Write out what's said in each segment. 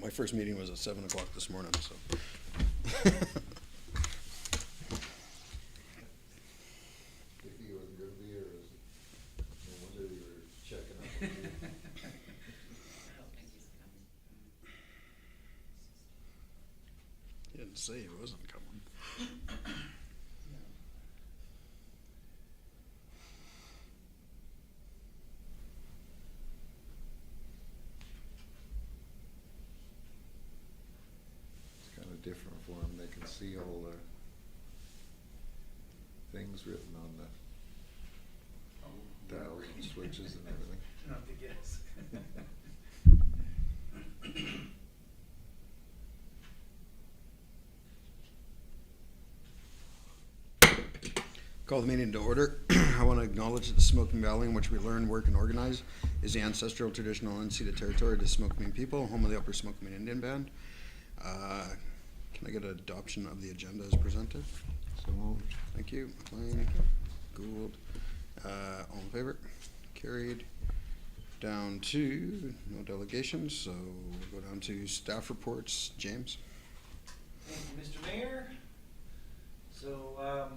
my first meeting was at 7 o'clock this morning, so. If he wasn't gonna be here, no wonder you were checking up on you. I don't think he's coming. He didn't say he wasn't coming. No. It's kinda different for them, they can see all the things written on the dials and switches and everything. Not to guess. Call the meeting to order. I want to acknowledge that the Smoking Valley in which we learn, work, and organize is the ancestral, traditional, unceded territory of the Smoking people, home of the Upper Smoking Indian Band. Can I get an adoption of the agenda as presented? So moved. Thank you. McLean, Gould. All in favor? Carried. Down to no delegations, so we'll go down to staff reports. James? Thank you, Mr. Mayor. So,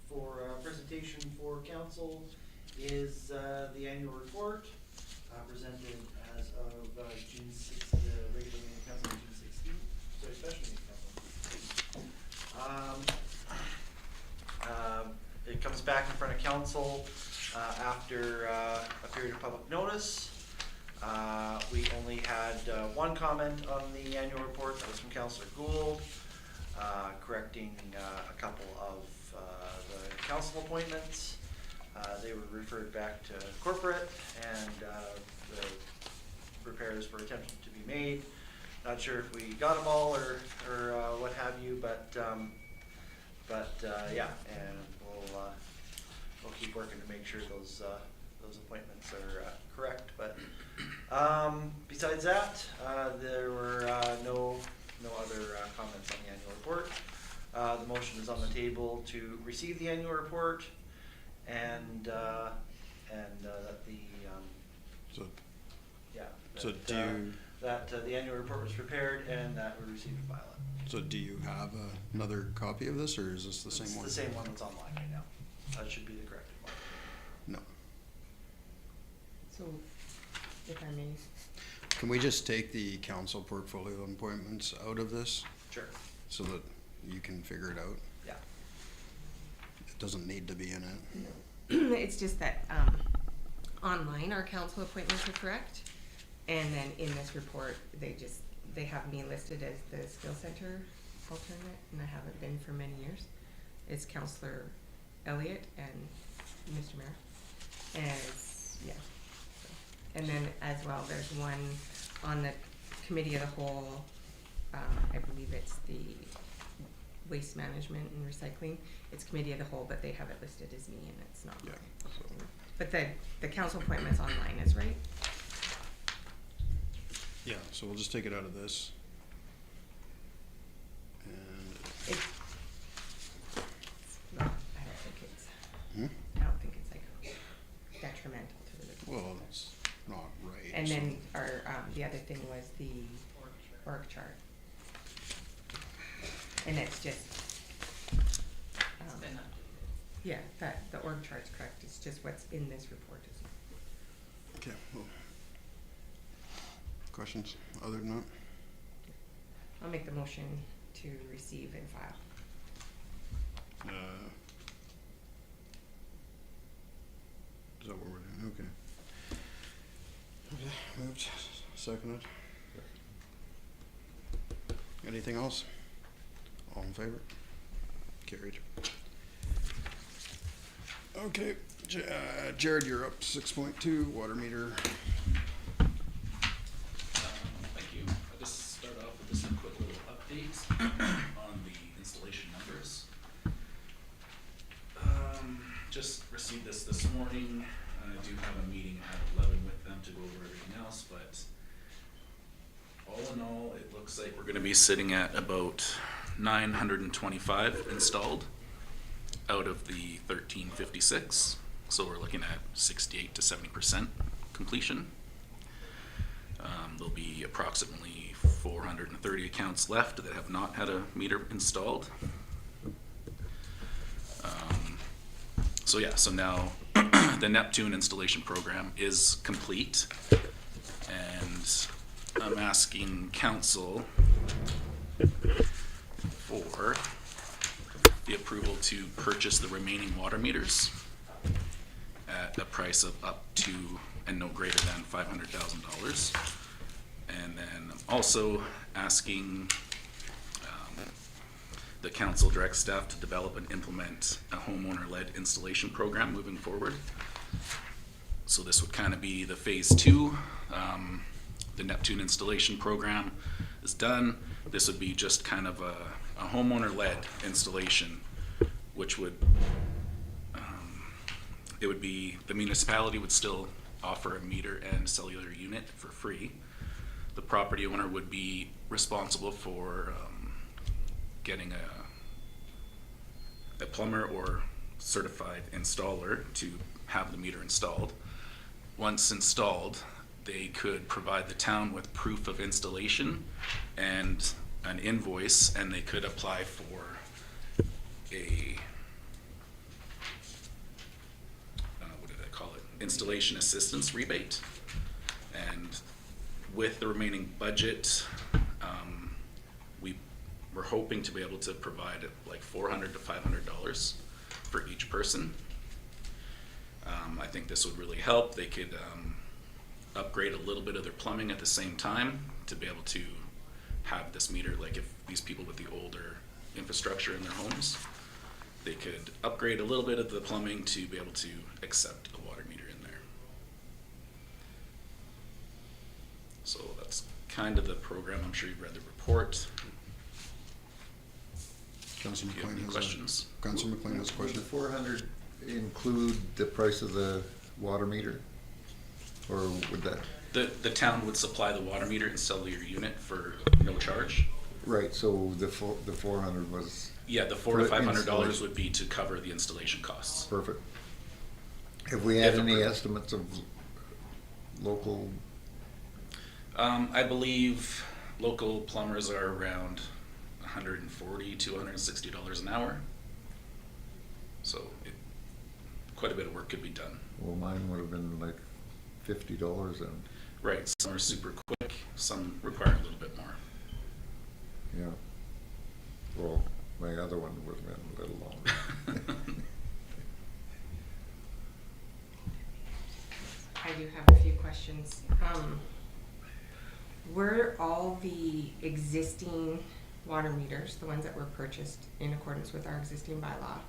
for presentation for council is the annual report presented as of June 6th, the regular meeting of council on June 16th, sorry, special meeting of council. It comes back in front of council after a period of public notice. We only had one comment on the annual report, that was from Councillor Gould, correcting a couple of the council appointments. They were referred back to corporate, and the repairs were attempted to be made. Not sure if we got them all or what have you, but yeah, and we'll keep working to make sure those appointments are correct. But besides that, there were no other comments on the annual report. The motion is on the table to receive the annual report, and that the So, yeah. so that, do you, that the annual report was prepared and that we received and file it. so do you have another copy of this, or is this the same one? It's the same one that's online right now. That should be the corrected one. No. So, if I may, Can we just take the council portfolio appointments out of this Sure. so that you can figure it out? Yeah. It doesn't need to be in it. it's just that, online our council appointments are correct. And then in this report, they have me listed as the skill center alternate, and I haven't been for many years. It's Councillor Elliott and Mr. Mayor. And it's, yeah. So. And then as well, there's one on the committee of the whole, I believe it's the waste management and recycling. It's committee of the whole, but they have it listed as me, and it's not Yeah, mine. so- But the council appointments online is right. Yeah, so we'll just take it out of this. And, It, well, I don't think it's, hmm? I don't think it's like detrimental to the. Well, it's not right. And so- then our, the other thing was the org chart. And it's just, Then yeah, that, the org chart's correct, it's just what's in this report is. Okay, well. Questions other than that? I'll make the motion to receive and file. Is that what we're doing? Okay. Okay, moved, seconded. Anything else? All in favor? Carried. Okay, Jared, you're up. 6.2 water meter. Thank you. I'll just start off with just a quick little update on the installation numbers. Just received this morning. I do have a meeting at 11 with them to go over everything else, but all in all, it looks like we're gonna be sitting at about 925 installed out of the 1356. So we're looking at 68 to 70% completion. There'll be approximately 4 30 accounts left that have not had a meter installed. So yeah, so now the Neptune installation program is complete, and I'm asking council for the approval to purchase the remaining water meters at a price of up to and no greater than $500,000. And then I'm also asking the council direct staff to develop and implement a homeowner-led installation program moving forward. So this would kind of be the phase 2. The Neptune installation program is done. This would be just kind of a homeowner-led installation, which would, it would be, the municipality would still offer a meter and cellular unit for free. The property owner would be responsible for getting a plumber or certified installer to have the meter installed. Once installed, they could provide the town with proof of installation and an invoice, and they could apply for a what did I call it? Installation assistance rebate. And with the remaining budget, we're hoping to be able to provide like $400 to $500 for each person. I think this would really help. They could upgrade a little bit of their plumbing at the same time to be able to have this meter, like if these people with the older infrastructure in their homes, they could upgrade a little bit of the plumbing to be able to accept a water meter in there. So that's kind of the program. I'm sure you've read the report. Councilor Do you have McLean any has questions? Councilor McLean has a Would the question. 400 include the price of the water meter? Or would that, The town would supply the water meter and cellular unit for no charge. right, so the 400 was Yeah, the $400 For to $500 installation. would be to cover the installation costs. perfect. Have we had If any approved. estimates of local, I believe local plumbers are around $140 to $160 an hour. So quite a bit of work could be done. well, mine would have been like $50 and, Right, some are super quick, some require a little bit more. yeah. Well, my other one would have been a little longer. I do have a few questions. Were all the existing water meters, the ones that were purchased in accordance with our existing bylaw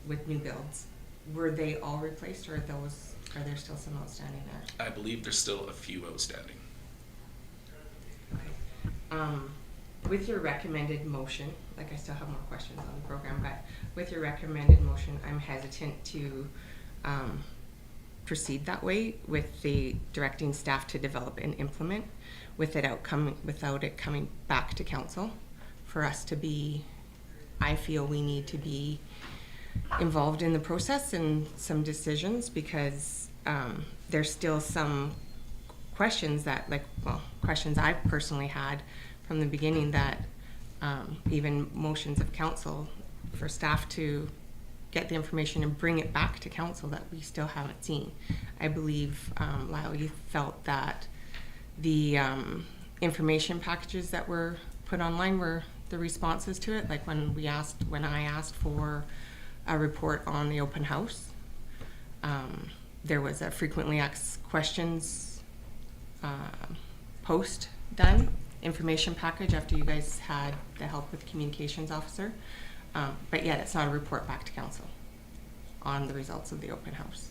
with new builds, were they all replaced, or are there still some outstanding there? I believe there's still a few outstanding. Okay. With your recommended motion, like I still have more questions on the program, but with your recommended motion, I'm hesitant to proceed that way with the directing staff to develop and implement without it coming back to council for us to be, I feel we need to be involved in the process and some decisions, because there's still some questions that, questions I've personally had from the beginning that even motions of council for staff to get the information and bring it back to council that we still haven't seen. I believe, Lyle, you felt that the information packages that were put online were the responses to it, like when I asked for a report on the open house. There was a frequently asked questions post done, information package after you guys had the help with the communications officer. But yet it's not a report back to council on the results of the open house.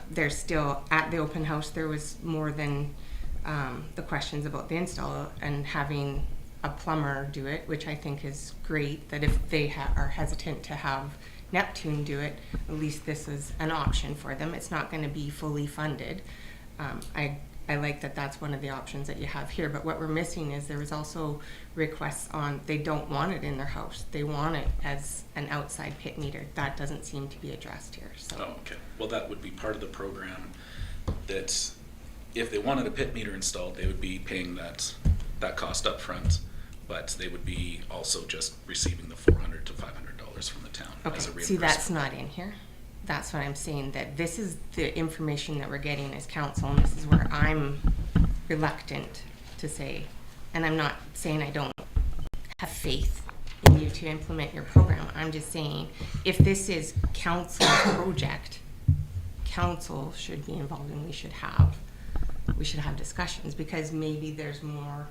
There's still, at the open house, there was more than the questions about the install and having a plumber do it, which I think is great, that if they are hesitant to have Neptune do it, at least this is an option for them. It's not going to be fully funded. I like that that's one of the options that you have here, but what we're missing is there was also requests on, they don't want it in their house. They want it as an outside pit meter. That doesn't seem to be addressed here, so. Oh, okay. Well, that would be part of the program, that if they wanted a pit meter installed, they would be paying that that cost up front, but they would be also just receiving the $400 to $500 from the town Okay, as a see, reimbursement. that's not in here. That's what I'm saying, that this is the information that we're getting as council, and this is where I'm reluctant to say, and I'm not saying I don't have faith in you to implement your program. I'm just saying, if this is council project, council should be involved, and we should have discussions, because maybe there's more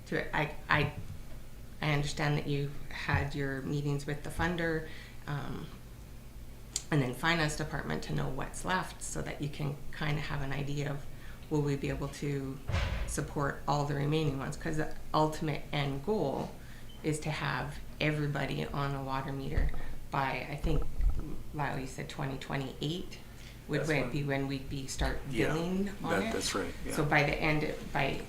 to it. I understand that you had your meetings with the funder, and then finance department to know what's left, so that you can kind of have an idea of, will we be able to support all the remaining ones? Because the ultimate end goal is to have everybody on a water meter by, I think, Lyle, you said 2028 would That's be when we'd be start Yeah, billing on it. that's right, yeah. So by the end, I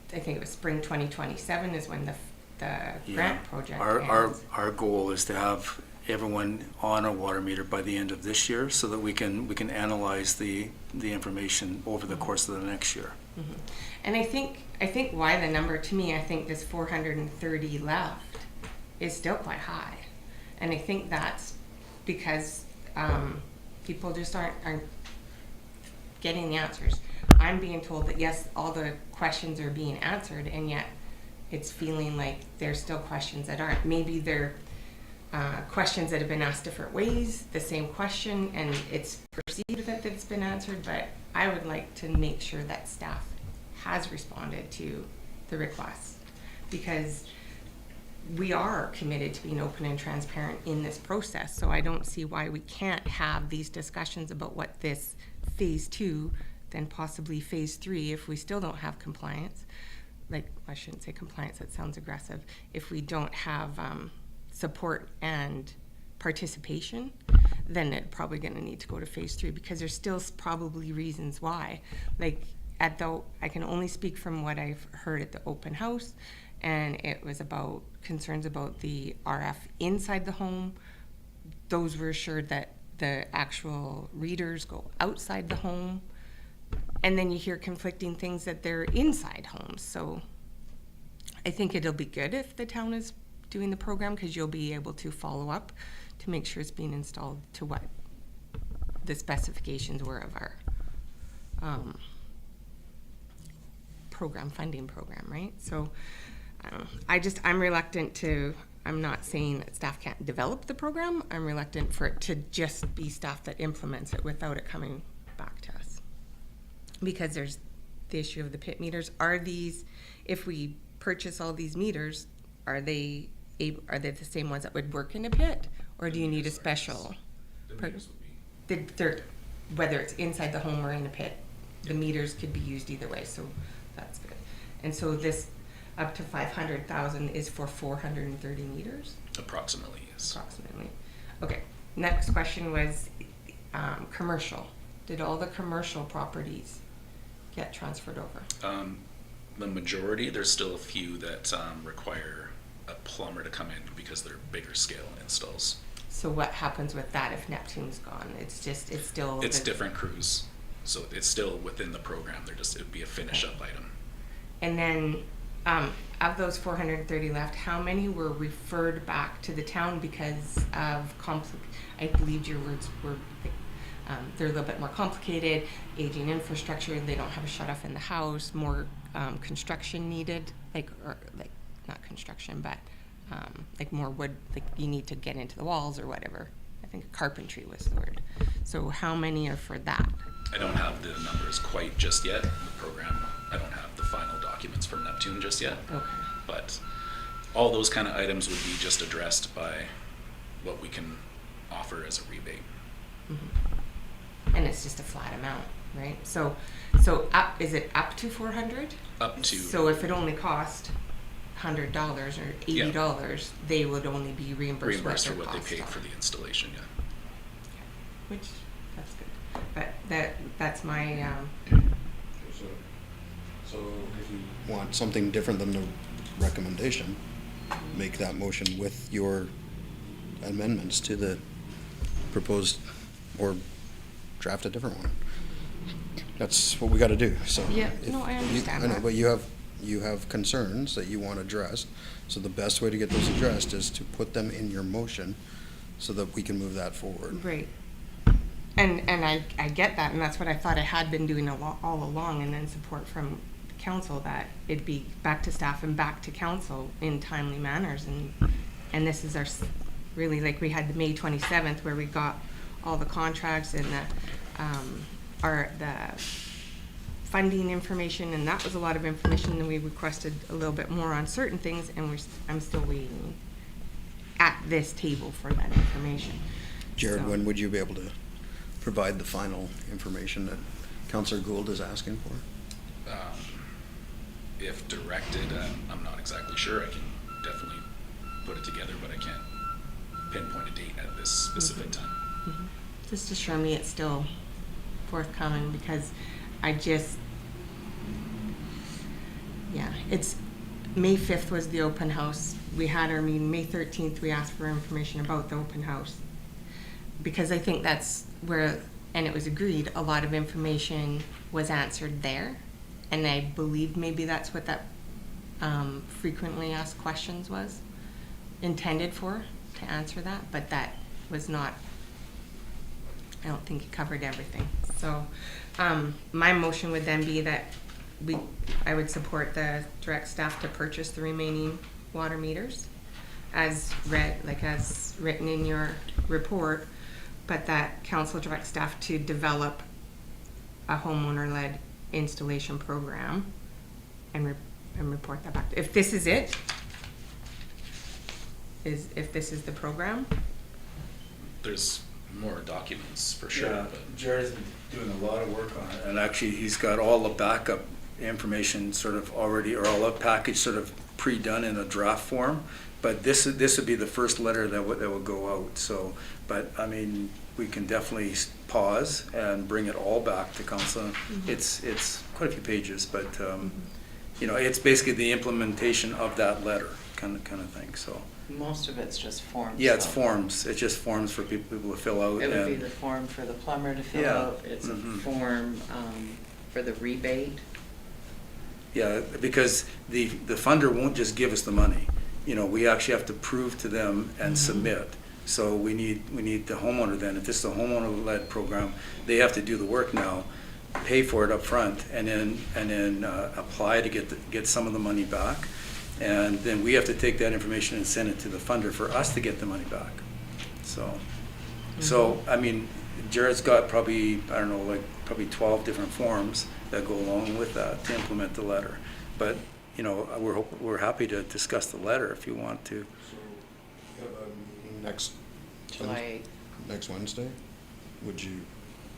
think it was spring 2027 is when the Yeah. grant project Our ends. goal is to have everyone on a water meter by the end of this year, so that we can analyze the information over the course of the next year. Mhm. And I think why the number, to me, I think this 430 left is still quite high. And I think that's because people just aren't getting the answers. I'm being told that yes, all the questions are being answered, and yet it's feeling like there's still questions that aren't. Maybe they're questions that have been asked different ways, the same question, and it's perceived that it's been answered, but I would like to make sure that staff has responded to the requests, because we are committed to being open and transparent in this process. So I don't see why we can't have these discussions about what this phase 2, then possibly phase 3, if we still don't have compliance. Like, I shouldn't say compliance, that sounds aggressive. If we don't have support and participation, then it's probably going to need to go to phase 3, because there's still probably reasons why. Like, I can only speak from what I've heard at the open house, and it was about concerns about the RF inside the home. Those were assured that the actual readers go outside the home, and then you hear conflicting things that they're inside homes. So I think it'll be good if the town is doing the program, because you'll be able to follow up to make sure it's being installed to what the specifications were of our funding program, right? So I'm reluctant to, I'm not saying that staff can't develop the program. I'm reluctant for it to just be staff that implements it without it coming back to us. Because there's the issue of the pit meters. Are these, if we purchase all these meters, are they the same ones that would work in a pit? Or do you need a special? The meters would be. Whether it's inside the home or in a pit, the meters could be used either way, so that's good. And so this up to 500,000 is for 430 meters, Approximately, yes. approximately. Okay, next question was commercial. Did all the commercial properties get transferred over? The majority, there's still a few that require a plumber to come in because they're bigger scale installs. So what happens with that if Neptune's gone? It's still. It's different crews, so it's still within the program. It'd be a finish up item. And then, of those 430 left, how many were referred back to the town because of I believe your words were, they're a little bit more complicated, aging infrastructure, they don't have a shut off in the house, more construction needed, not construction, but like more wood, like you need to get into the walls or whatever. I think carpentry was the word. So how many are for that? I don't have the numbers quite just yet. The program, I don't have the final documents from Neptune just yet. Okay. But all those kind of items would be just addressed by what we can offer as a rebate. Mm-hmm. And it's just a flat amount, right? So up, is it up to 400? Up to. So if it only cost $100 or $80, they would only be reimbursed For what they paid are. for the installation, yeah. Which, that's good. But that's my, So if you want something different than the recommendation, make that motion with your amendments to the proposed, or draft a different one. That's what we gotta do, so. Yeah, if no, I you- understand I know, that. but you have you have concerns that you want addressed. So the best way to get those addressed is to put them in your motion so that we can move that forward. Right. And I get that, and that's what I thought I had been doing all along, and then support from council that it'd be back to staff and back to council in timely manners, and this is our, really, like, we had the May 27th where we got all the contracts and the funding information, and that was a lot of information, and we requested a little bit more on certain things, and I'm still waiting at this table for that information. Jared, So- when would you be able to provide the final information that Councillor Gould is asking for? If directed, I'm not exactly sure. I can definitely put it together, but I can't pinpoint a date at this specific time. Just assure me it's still forthcoming, because I just, yeah, it's, May 5th was the open house. We had our meeting, May 13th, we asked for information about the open house. Because I think that's where, and it was agreed, a lot of information was answered there. And I believe maybe that's what that frequently asked questions was intended for, to answer that, but that was not, I don't think it covered everything. So, my motion would then be that I would support the direct staff to purchase the remaining water meters as written in your report, but that council direct staff to develop a homeowner-led installation program and report that back. If this is it, if this is the program, There's more documents for sure, Yeah, but Jared's been doing a lot of work on it, and actually, he's got all the backup information sort of already, or all the package sort of pre-done in a draft form. But this would be the first letter that would go out, so, but, I mean, we can definitely pause and bring it all back to council. It's quite a few pages, but, you know, it's basically the implementation of that letter, kind of thing, so. Most of it's just forms. Yeah, it's though. forms, it's just forms for people to fill out. It would be and- the form for the plumber to fill Yeah. out, it's a Mhm. form, for the rebate. Yeah, because the funder won't just give us the money. You know, we actually have to prove to them and submit. So we need the homeowner then, if this is a homeowner-led program, they have to do the work now, pay for it up front, and then apply to get some of the money back. And then we have to take that information and send it to the funder for us to get the money back. So, I mean, Jared's got probably, I don't know, like, probably 12 different forms that go along with that to implement the letter. But, you know, we're happy to discuss the letter if you want to. So, we have a meeting next Wednesday? Would you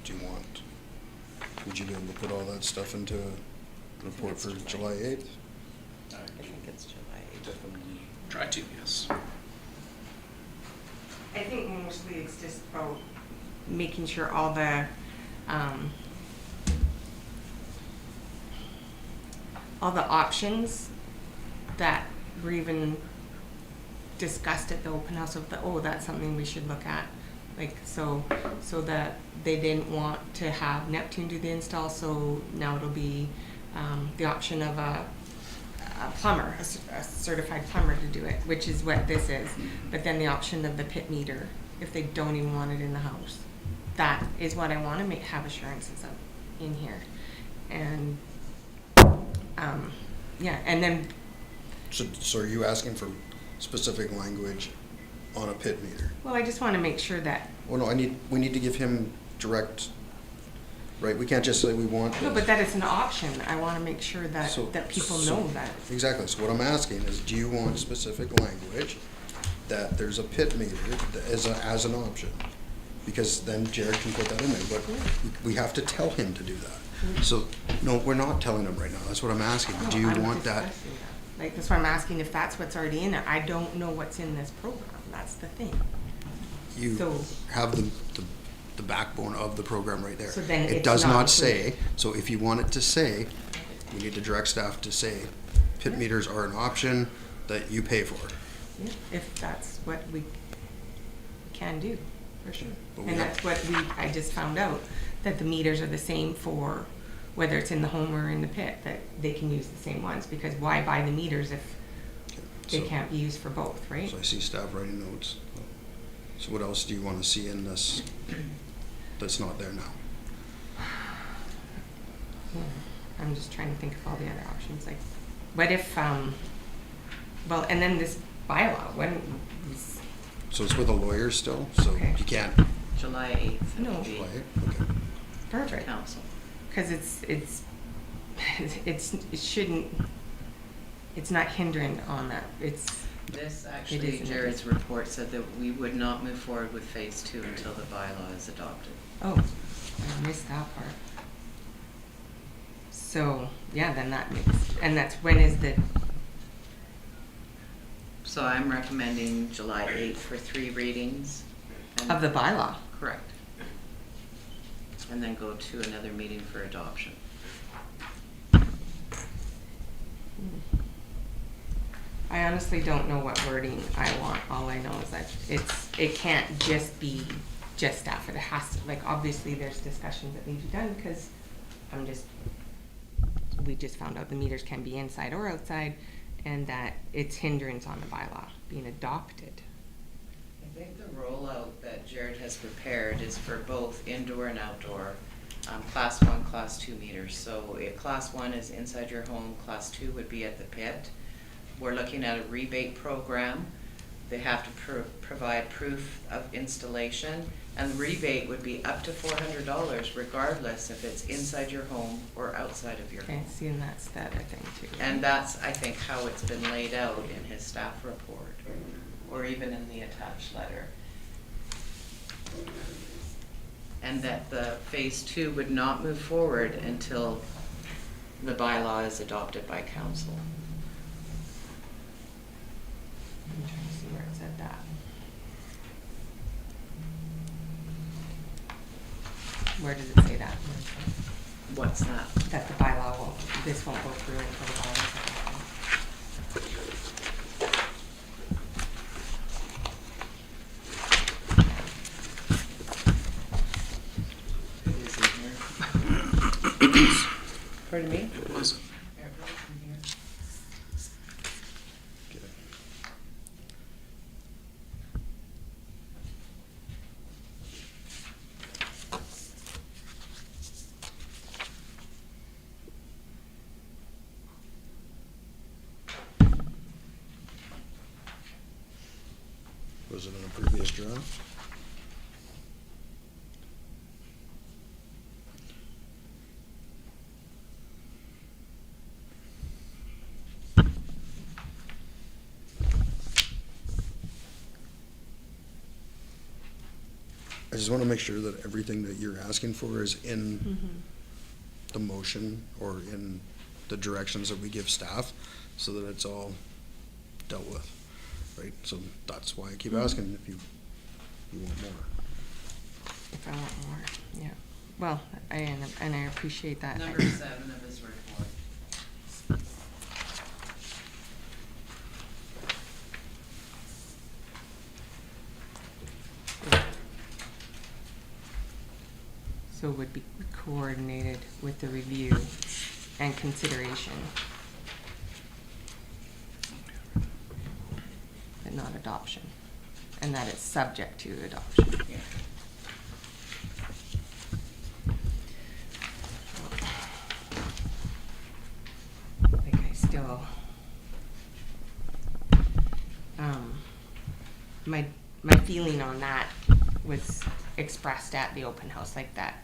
be able to put all that stuff into a report it's for July. July 8th? I think it's July 8th. definitely try to, yes. I think mostly it's just about making sure all the options that were even discussed at the open house of that's something we should look at. Like, so that they didn't want to have Neptune do the install, so now it'll be the option of a plumber, a certified plumber to do it, which is what this is. But then the option of the pit meter, if they don't even want it in the house. That is what I want to have assurances of in here. And, yeah, and then, So are you asking for specific language on a pit meter? well, I just want to make sure that, Well, no, we need to give him direct, right? We can't just say we want no, this. but that it's an option. I want to make sure that, So- that people so- know that. Exactly, so what I'm asking is, do you want specific language that there's a pit meter as an option? Because then Jared can put that in there, but we have to tell him to do that. So, no, we're not telling him right now, that's what I'm asking, do you No, I'm want that? discussing that. Like, that's why I'm asking if that's what's already in there. I don't know what's in this program. That's the thing. You So- have the backbone of the program right there. So then It it's does not not say, included. so if you want it to say, we need to direct staff to say, pit meters are an option that you pay for. Yeah, if that's what we can do, for sure. But we And have- that's what I just found out, that the meters are the same for whether it's in the home or in the pit, that they can use the same ones, because why buy the meters if they So- can't be used for both, right? So I see staff writing notes. So what else do you wanna see in this that's not there now? Yeah, I'm just trying to think of all the other options, like, what if, well, and then this bylaw, when, So it's with a lawyer still, so Okay. you can't, July 8th. No. it'll be July, okay. perfect, Council. cause it shouldn't, it's not hindering on that, it's, This actually, isn't. Jared's report said that we would not move forward with phase 2 until the bylaw is adopted. oh, I missed that part. So, yeah, then that makes, and that's, when is the, So I'm recommending July 8th for 3 readings. and- of the bylaw? Correct. And then go to another meeting for adoption. I honestly don't know what wording I want, all I know is that it can't just be just staff, it has to, like, obviously there's discussions that need to be done, cause we just found out the meters can be inside or outside, and that it's hindrance on the bylaw being adopted. I think the rollout that Jared has prepared is for both indoor and outdoor, class 1, class 2 meters. So if class 1 is inside your home, class 2 would be at the pit. We're looking at a rebate program. They have to provide proof of installation, and the rebate would be up to $400 regardless if it's inside your home or outside of your Okay, home. seeing that's that, I think, too. And that's, I think, how it's been laid out in his staff report, or even in the attached letter. And that the phase 2 would not move forward until the bylaw is adopted by council. I'm trying to see where it said that. Where does it say that? What's that? That the bylaw won't, this won't go through until the bylaw is adopted. It is in here. Pardon me? It wasn't. Okay. Was it in a previous draft? I just wanna make sure that everything that you're asking for is in the motion or in the directions that we give staff, so that it's all dealt with, right? So that's why I keep asking if you want more. If I want more, yeah. Well, and I appreciate that. Number 7 of his report. So would be coordinated with the review and consideration. But not adoption. And that it's subject to adoption. Yeah. Like I still, my feeling on that was expressed at the open house, like that,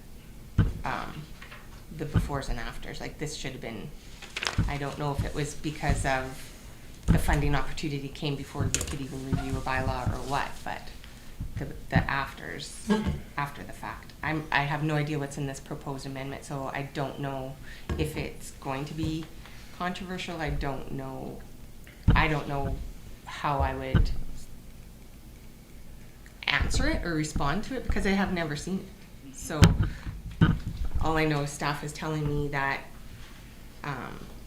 the befores and afters, like this should have been, I don't know if it was because of the funding opportunity came before we could even review a bylaw or what, but the afters, after the fact. I have no idea what's in this proposed amendment, so I don't know if it's going to be controversial. I don't know how I would answer it or respond to it, because I have never seen it. So all I know is staff is telling me that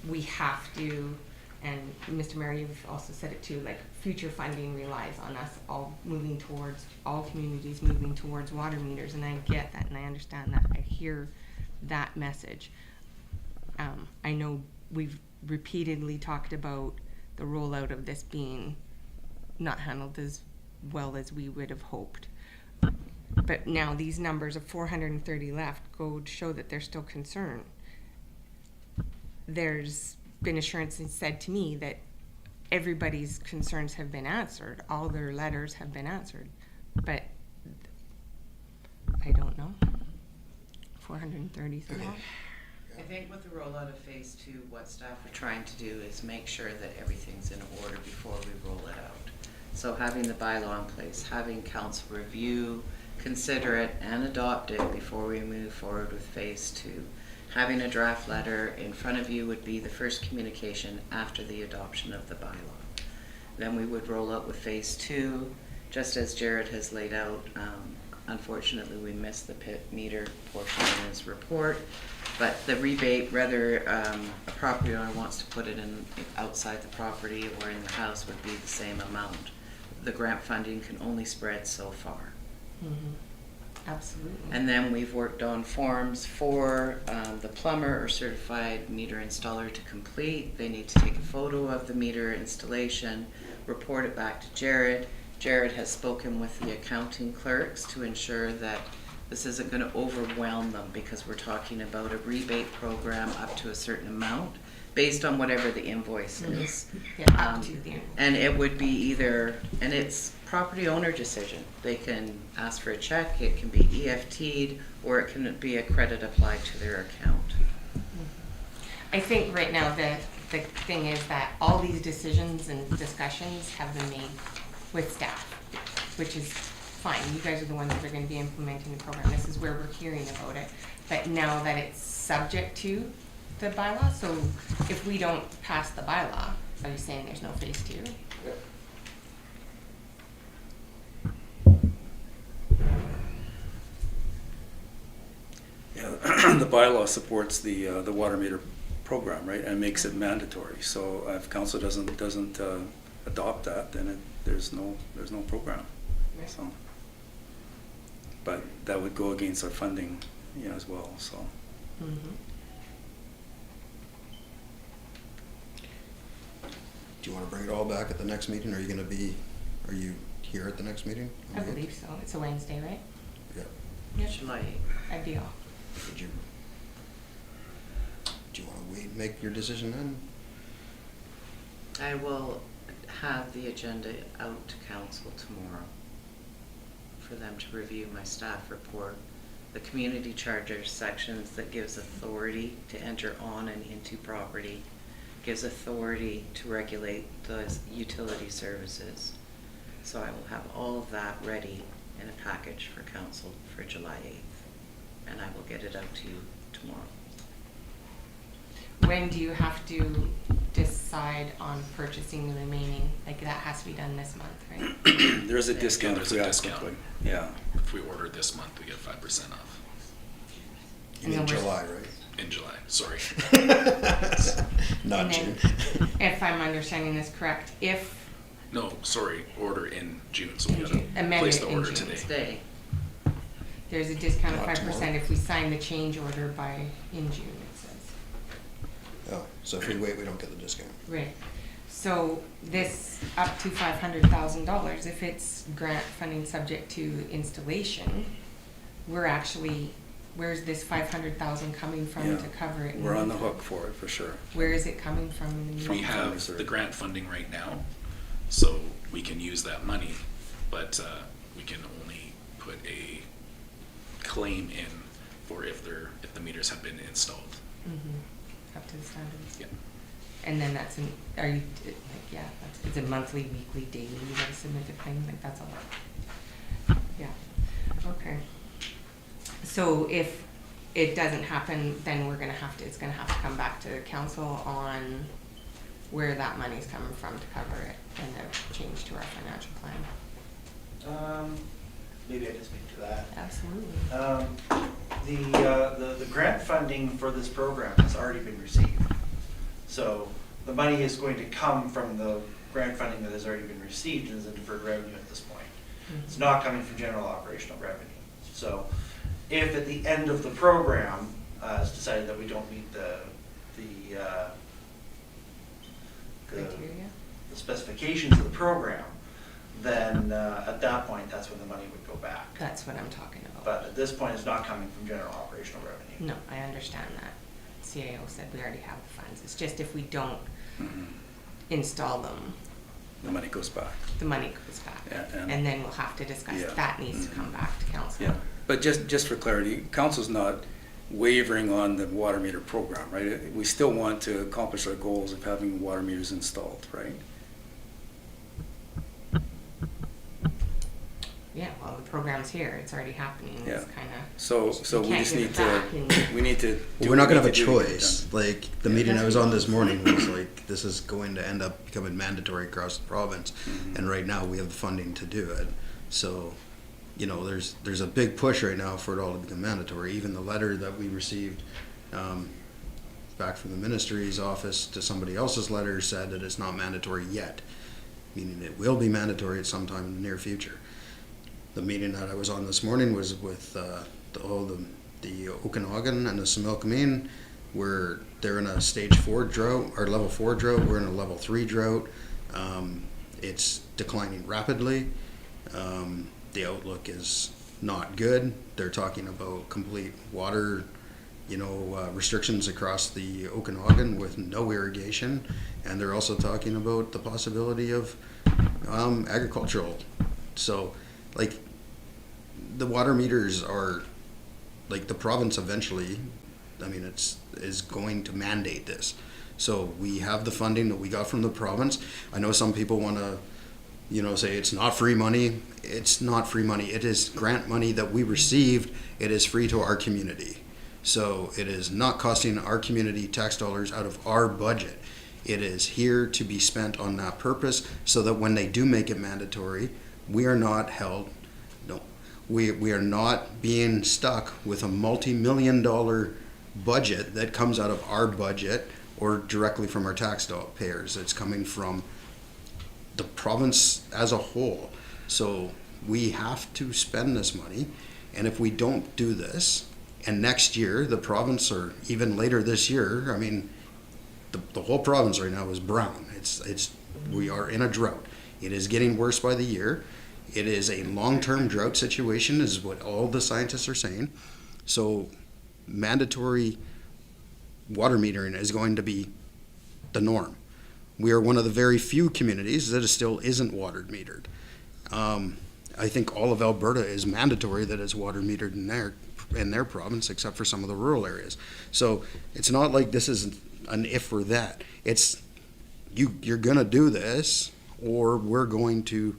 we have to, and Mr. Mayor, you've also said it too, like future funding relies on us all moving towards, all communities moving towards water meters, and I get that and I understand that. I hear that message. I know we've repeatedly talked about the rollout of this being not handled as well as we would have hoped. But now these numbers of 430 left go to show that there's still concern. There's been assurances said to me that everybody's concerns have been answered, all their letters have been answered, but I don't know. 430 is a lot. I think with the rollout of phase two, what staff are trying to do is make sure that everything's in order before we roll it out. So having the bylaw in place, having council review, consider it and adopt it before we move forward with phase two. Having a draft letter in front of you would be the first communication after the adoption of the bylaw. Then we would roll out with phase two, just as Jared has laid out. Unfortunately, we missed the pit meter portion in his report, but the rebate, whether a property owner wants to put it in outside the property or in the house, would be the same amount. The grant funding can only spread so far. Absolutely. And then we've worked on forms for the plumber or certified meter installer to complete. They need to take a photo of the meter installation, report it back to Jared. Jared has spoken with the accounting clerks to ensure that this isn't going to overwhelm them, because we're talking about a rebate program up to a certain amount based on whatever the invoice is. Yeah, up to the end. And it would be either, and it's property owner decision. They can ask for a check, it can be EFT'd, or it can be a credit applied to their account. I think right now the thing is that all these decisions and discussions have been made with staff, which is fine. You guys are the ones that are going to be implementing the program. This is where we're hearing about it. But now that it's subject to the bylaw, so if we don't pass the bylaw, are you saying there's no phase two? Yeah, the bylaw supports the water meter program, right, and makes it mandatory. So if council doesn't adopt that, then there's no program. Right. So, but that would go against our funding, as well. So. Mm-hmm. Do you want to bring it all back at the next meeting? Are you here at the next meeting? I believe so. It's a Wednesday, right? Yeah. Yep. July 8th. I'd be off. Do you want to wait and make your decision then? I will have the agenda out to council tomorrow for them to review my staff report. The community charter sections that gives authority to enter on and into property, gives authority to regulate the utility services. So I will have all of that ready in a package for council for July 8th, and I will get it out to you tomorrow. When do you have to decide on purchasing the remaining? Like, that has to be done this month, right? There's a discount there's if we a act discount. quickly. Yeah. If we order this month, we get 5% off. You mean And then we're- July, right? In July, sorry. Not And June. then, if I'm understanding this correct, if No, sorry, order in June, so we In gotta June. Amend place it the in order June. today. Today, there's a discount of Not 5% tomorrow. if we sign the change order by, in June, it says. Oh, so if we wait, we don't get the discount. Right. So this up to $500,000, if it's grant funding subject to installation, we're actually, where's this 500,000 coming from Yeah. to cover it? in We're on the meter? hook for it, for sure. Where is it coming from in the We meter? have reserve. the grant funding right now, so we can use that money, but we can only put a claim in for if the meters have been installed. Mhm. Up to the standards. Yeah. And then that's an, are you, like, yeah, it's a monthly, weekly, daily, you gotta submit the claim, like, that's a lot. Yeah, okay. So if it doesn't happen, then we're gonna have to, it's gonna have to come back to the council on where that money's coming from to cover it and the change to our financial plan. Maybe I can speak to that. Absolutely. The grant funding for this program has already been received. So the money is going to come from the grant funding that has already been received and is a deferred revenue at this point. It's not coming from general operational revenue. So if at the end of the program, it's decided that we don't meet the the Criteria? the specifications of the program, then at that point, that's when the money would go back. That's what I'm talking about. But at this point, it's not coming from general operational revenue. No, I understand that. CAO said we already have the funds. It's just if we don't Mhm. install them, The money goes back. the money goes back. Yeah, And then we'll have to discuss, Yeah. that needs to come back to council. Yeah, but just for clarity, council's not wavering on the water meter program, right? We still want to accomplish our goals of having water meters installed, right? Yeah, well, the program's here, it's already happening, it's Yeah. kinda, So You we can't just give need it to, back and- we need to. do We're not what gonna we have a need to do to get it choice. done. Like, the Yeah. meeting I was on this morning was like, this is going to end up becoming mandatory across the province. Mhm. And right now, we have the funding to do it. So, you know, there's a big push right now for it all to become mandatory. Even the letter that we received, back from the ministry's office to somebody else's letter said that it's not mandatory yet. Meaning it will be mandatory at some time in the near future. The meeting that I was on this morning was with, the Okanagan and the Similkameen, where they're in a stage 4 drought, or level 4 drought, we're in a level 3 drought. It's declining rapidly. The outlook is not good. They're talking about complete water, restrictions across the Okanagan with no irrigation. And they're also talking about the possibility of, agricultural. So, like, the water meters are, like, the province eventually, is going to mandate this. So we have the funding that we got from the province. I know some people want to, say it's not free money. It's not free money. It is grant money that we received. It is free to our community. So it is not costing our community tax dollars out of our budget. It is here to be spent on that purpose so that when they do make it mandatory, we are not held, we are not being stuck with a multi-million-dollar budget that comes out of our budget or directly from our taxpayers. It's coming from the province as a whole. So we have to spend this money, and if we don't do this, and next year, the province, or even later this year, the whole province right now is brown. We are in a drought. It is getting worse by the year. It is a long-term drought situation, is what all the scientists are saying. So mandatory water metering is going to be the norm. We are one of the very few communities that still isn't water metered. I think all of Alberta is mandatory that it's water metered in their province, except for some of the rural areas. So it's not like this is an if or that. It's you're gonna do this, or we're going to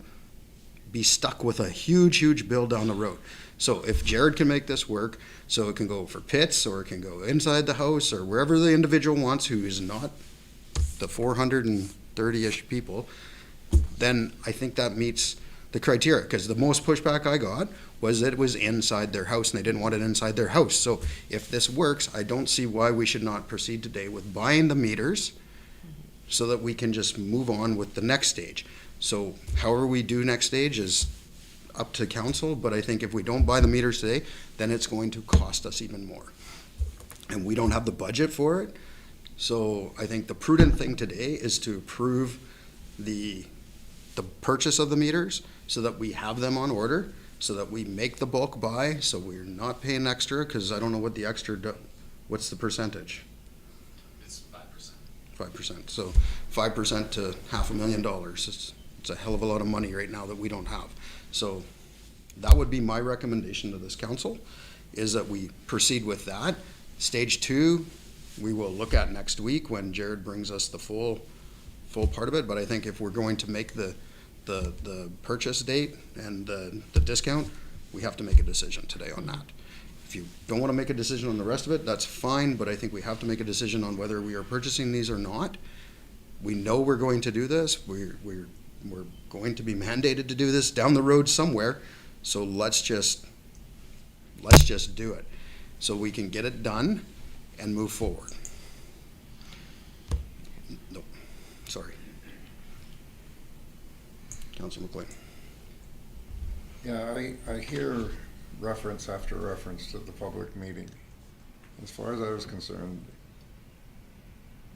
be stuck with a huge bill down the road. So if Jared can make this work, so it can go for pits, or it can go inside the house, or wherever the individual wants, who is not the 430-ish people, then I think that meets the criteria. Because the most pushback I got was that it was inside their house, and they didn't want it inside their house. So if this works, I don't see why we should not proceed today with buying the meters so that we can just move on with the next stage. So however we do next stage is up to council, but I think if we don't buy the meters today, then it's going to cost us even more. And we don't have the budget for it. So I think the prudent thing today is to approve the purchase of the meters so that we have them on order, so that we make the bulk buy, so we're not paying extra, because I don't know what the extra, what's the percentage? It's 5%. 5%. So 5% to $500,000. It's a hell of a lot of money right now that we don't have. So that would be my recommendation to this council, is that we proceed with that. Stage 2, we will look at next week when Jared brings us the full part of it. But I think if we're going to make the purchase date and the discount, we have to make a decision today on that. If you don't want to make a decision on the rest of it, that's fine, but I think we have to make a decision on whether we are purchasing these or not. We know we're going to do this. We're going to be mandated to do this down the road somewhere. So let's just do it so we can get it done and move forward. No, sorry. Councilor McLean. Yeah, I hear reference after reference to the public meeting. As far as I was concerned,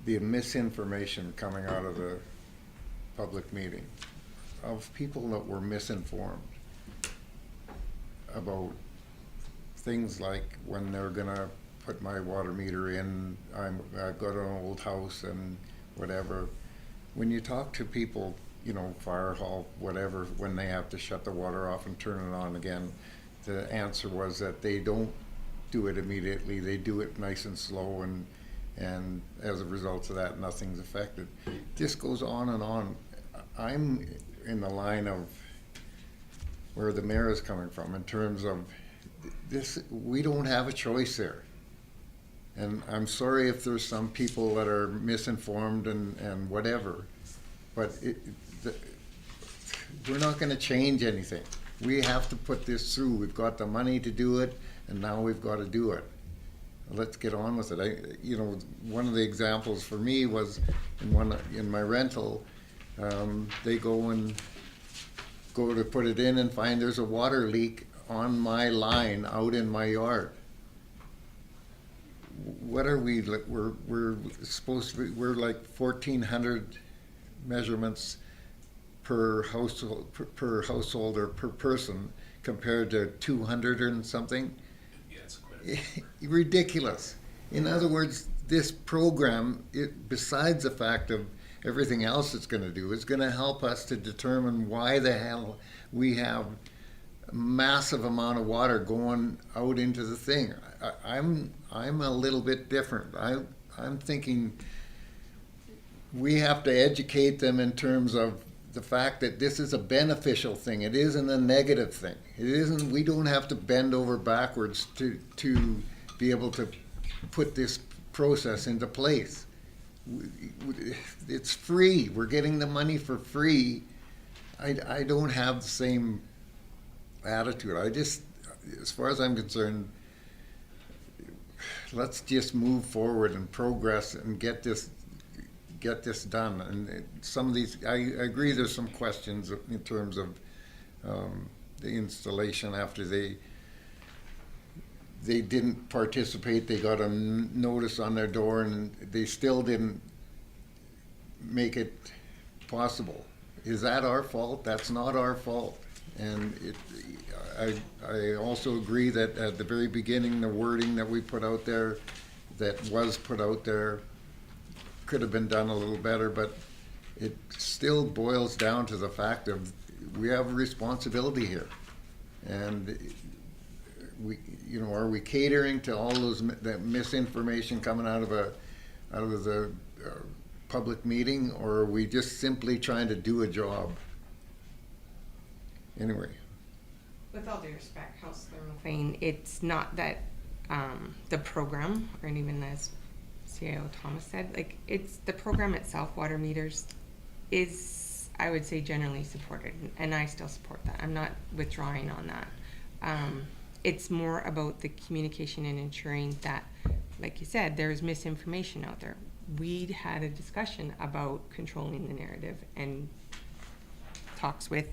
the misinformation coming out of the public meeting of people that were misinformed about things like when they're gonna put my water meter in, I've got an old house and whatever. When you talk to people, you know, fire hall, whatever, when they have to shut the water off and turn it on again, the answer was that they don't do it immediately, they do it nice and slow, and as a result of that, nothing's affected. This goes on and on. I'm in the line of where the mayor is coming from in terms of this, we don't have a choice there. And I'm sorry if there's some people that are misinformed and whatever, but we're not gonna change anything. We have to put this through. We've got the money to do it, and now we've got to do it. Let's get on with it. You know, one of the examples for me was in my rental, they go to put it in and find there's a water leak on my line out in my yard. What are we, we're supposed to be, we're like 1,400 measurements per household or per person compared to 200 and something. Yeah, it's quite. Ridiculous. In other words, this program, besides the fact of everything else it's going to do, it's going to help us to determine why the hell we have a massive amount of water going out into the thing. I'm a little bit different. I'm thinking we have to educate them in terms of the fact that this is a beneficial thing. It isn't a negative thing. It isn't. We don't have to bend over backwards to be able to put this process into place. It's free. We're getting the money for free. I don't have the same attitude. I just, as far as I'm concerned, let's just move forward and progress and get this done. And some of these, I agree, there's some questions in terms of the installation after they didn't participate. They got a notice on their door and they still didn't make it possible. Is that our fault? That's not our fault. And I also agree that at the very beginning, the wording that we put out there, that was put out there, could have been done a little better, but it still boils down to the fact of we have a responsibility here. And we, you know, are we catering to all that misinformation coming out of the public meeting, or are we just simply trying to do a job? Anyway. With all due respect, Councillor McLean, it's not that the program, or even as CIO Thomas said, like, it's the program itself, water meters, is, I would say, generally supported, and I still support that. I'm not withdrawing on that. It's more about the communication and ensuring that, like you said, there's misinformation out there. We'd had a discussion about controlling the narrative and talks with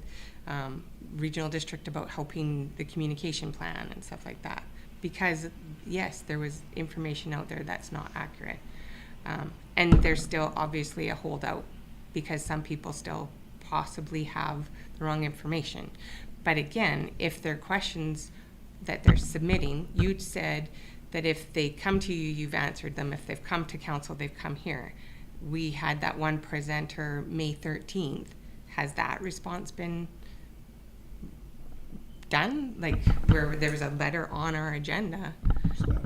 regional district about helping the communication plan and stuff like that. Because yes, there was information out there that's not accurate. And there's still obviously a holdout because some people still possibly have the wrong information. But again, if there are questions that they're submitting, you said that if they come to you, you've answered them. If they've come to council, they've come here. We had that one presenter May 13th. Has that response been done? Like, where there was a letter on our agenda? Not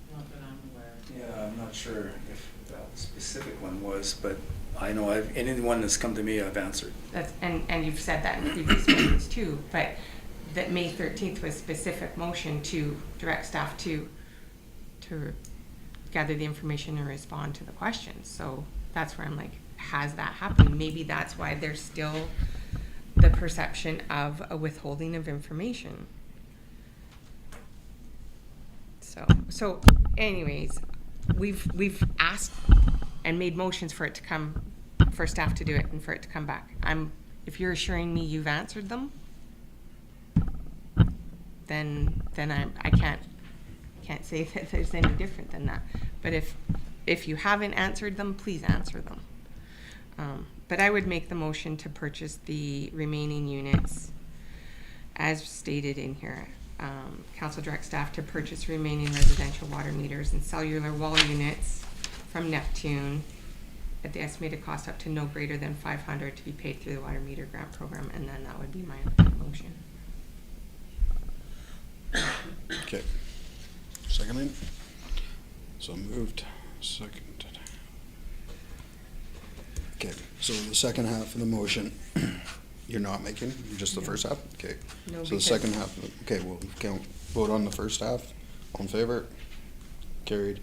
that I'm aware. Yeah, I'm not sure if that specific one was, but I know anyone that's come to me, I've answered. That's, and you've said that in previous meetings too, but that May 13th was specific motion to direct staff to gather the information and respond to the questions. So that's where I'm like, has that happened? Maybe that's why there's still the perception of a withholding of information. So anyways, we've asked and made motions for it to come, for staff to do it and for it to come back. If you're assuring me you've answered them, then I can't say that there's any different than that. But if if you haven't answered them, please answer them. But I would make the motion to purchase the remaining units as stated in here. Council direct staff to purchase remaining residential water meters and cellular wall units from Neptune at the estimated cost up to no greater than $500 to be paid through the water meter grant program, and then that would be my motion. Okay. Seconding? So moved, seconded. Okay, so the second half of the motion, you're not making, just the No. first half? Okay. No, So the because- second half, okay, we'll vote on the first half. All in favor? Carried.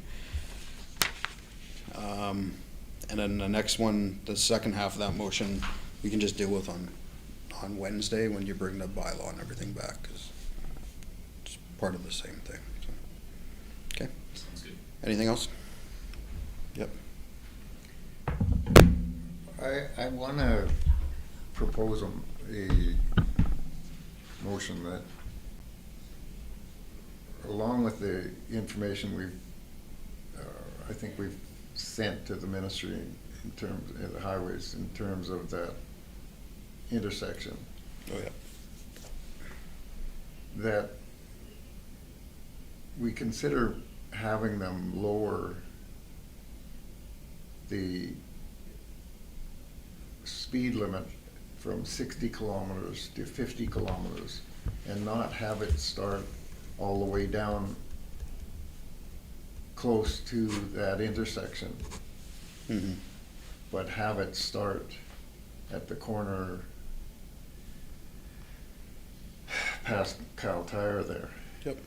And then the next one, the second half of that motion, we can just deal with on Wednesday when you bring the bylaw and everything back, 'cause it's part of the same thing. So. Okay, Sounds good. anything else? Yep. I wanna propose a motion that, along with the information I think we've sent to the ministry in terms, of the highways, in terms of that intersection, Oh, yeah. that we consider having them lower the speed limit from 60 kilometers to 50 kilometers and not have it start all the way down close to that intersection, Mm-hmm. but have it start at the corner past Cal Tire there. Yep.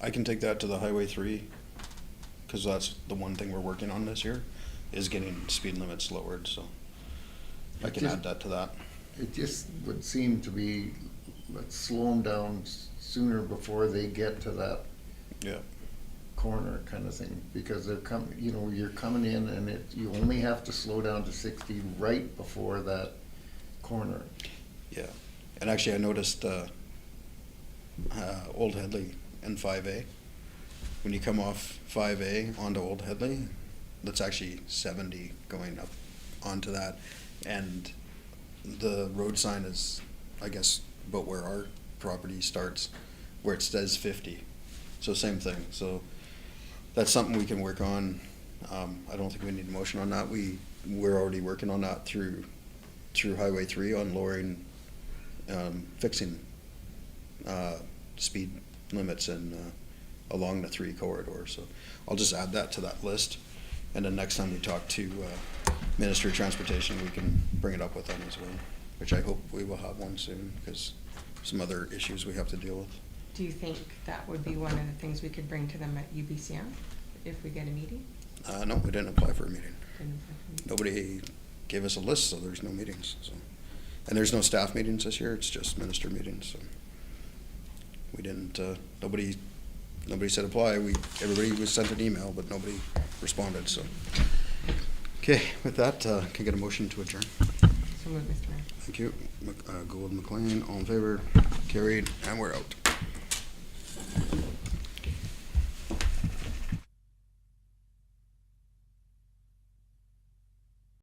I can take that to the Highway 3, because that's the one thing we're working on this year, is getting speed limits lowered, so I can add that to that. It just would seem to be, let's slow them down sooner before they get to that Yeah. corner kind of thing, because they're you're coming in and you only have to slow down to 60 right before that corner. Yeah, and actually I noticed, Old Headley and 5A, when you come off 5A onto Old Headley, that's actually 70 going up onto that, and the road sign is, I guess, about where our property starts, where it says 50, so same thing, so that's something we can work on. I don't think we need a motion on that, we're already working on that through Highway 3 on lowering, fixing speed limits and along the 3 corridor. So I'll just add that to that list, and then next time we talk to Minister of Transportation, we can bring it up with them as well, which I hope we will have one soon, because some other issues we have to deal with. Do you think that would be one of the things we could bring to them at UBCM if we get a meeting? No, we didn't apply for a meeting. Didn't- Nobody gave us a list, so there's no meetings, so. And there's no staff meetings this year, it's just minister meetings, so. We didn't, nobody said apply, everybody was sent an email, but nobody responded, so. Okay, with that, can I get a motion to adjourn? So move, Mr. Mayor. Thank you. Gould, McLean, all in favor, carried, and we're out.